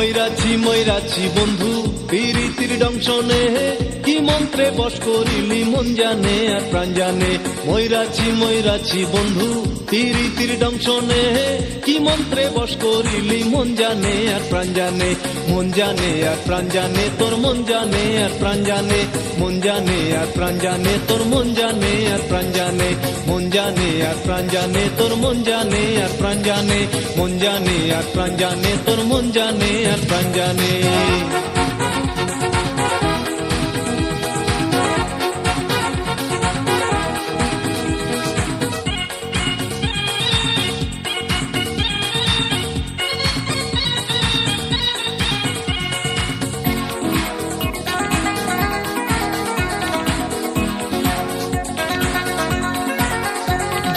ময়রাছি বন্ধু প্রীতির দংশনে, কি মন্ত্রে বশ করিলি মন জানে আর প্রাণ জানে। ময়রাছি বন্ধু প্রীতির দংশনে, কি মন্ত্রে বশ করিলি মন জানে আর প্রাণ জানে। মন জানে আর প্রাণ জানে তোর মন জানে আর প্রাণ জানে। মন জানে আর প্রাণ জানে তোর মন জানে আর প্রাণ জানে। মন জানে আর প্রাণ জানে তোর মন জানে আর প্রাণ জানে। মন জানে আর প্রাণ জানে তোর মন জানে আর প্রাণ জানে।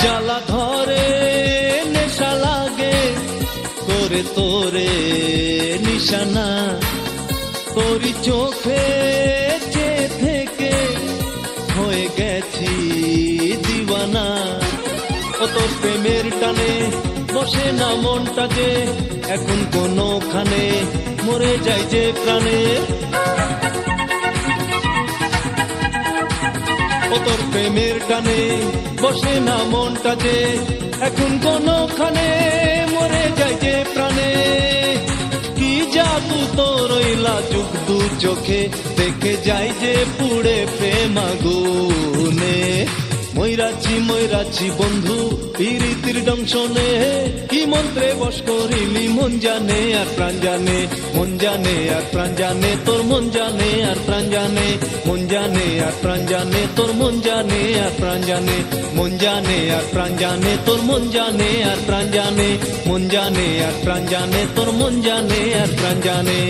জ্বালা ধরে নেশা লাগে করে তোরে নিশানা, তোরি চোখে চেয়ে থেকে হয়ে গেছি দিওয়ানা। ও তোর প্রেমের টানে বসে না মনটা যে, এখন কোনোখানে মরে যায় যে প্রাণে। ও তোর প্রেমের টানে বসে না মনটা যে, এখন কোনোখানে মরে যায় যে প্রাণে। কি জাদু তোর লাজুক দু চোখে, দেখে যায় যে পুড়ে প্রেম আগুনে। ময়রাছি বন্ধু প্রীতির দংশনে, কি মন্ত্রে বশ করিলি মন জানে আর প্রাণ জানে। মন জানে আর প্রাণ জানে তোর মন জানে আর প্রাণ জানে। মন জানে আর প্রাণ জানে তোর মন জানে আর প্রাণ জানে। মন জানে আর প্রাণ জানে তোর মন জানে আর প্রাণ জানে। মন জানে আর প্রাণ জানে তোর মন জানে আর প্রাণ জানে।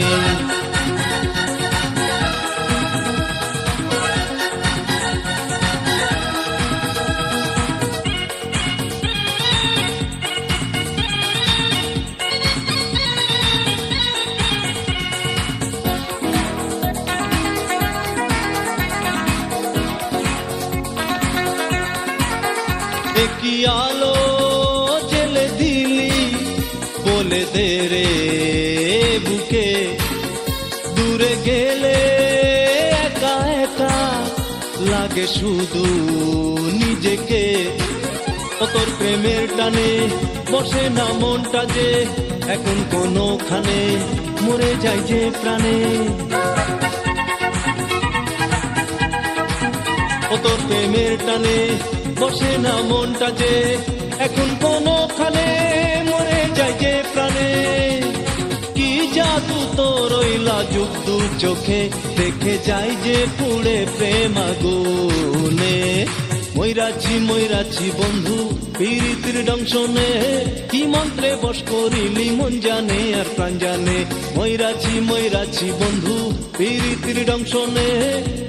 কি আলো জেলে দিলি বলে দে রে বুকে, দূরে গেলে একা একা লাগে শুধু নিজেকে। ও তোর প্রেমের টানে বসে না মনটা যে, এখন কোনোখানে মরে যায় যে প্রাণে। ও তোর প্রেমের টানে বসে না মনটা যে, এখন কোনোখানে মরে যায় যে প্রাণে। কি জাদু তোর লাজুক দু চোখে, দেখে যায় যে পুড়ে প্রেম আগুনে। ময়রাছি বন্ধু প্রীতির দংশনে, কি মন্ত্রে বশ করিলি মন জানে আর প্রাণ জানে। ময়রাছি বন্ধু প্রীতির দংশনে,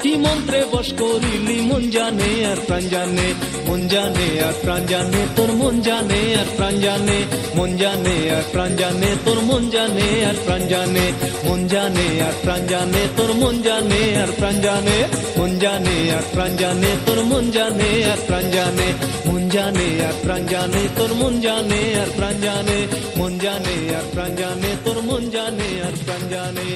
কি মন্ত্রে বশ করিলি মন জানে আর প্রাণ জানে। মন জানে আর প্রাণ জানে তোর মন জানে আর প্রাণ জানে। মন জানে আর প্রাণ জানে তোর মন জানে আর প্রাণ জানে। মন জানে আর প্রাণ জানে তোর মন জানে আর প্রাণ জানে। মন জানে আর প্রাণ জানে তোর মন জানে আর প্রাণ জানে। মন জানে আর প্রাণ জানে তোর মন জানে আর প্রাণ জানে। মন জানে আর প্রাণ জানে তোর মন জানে আর প্রাণ জানে।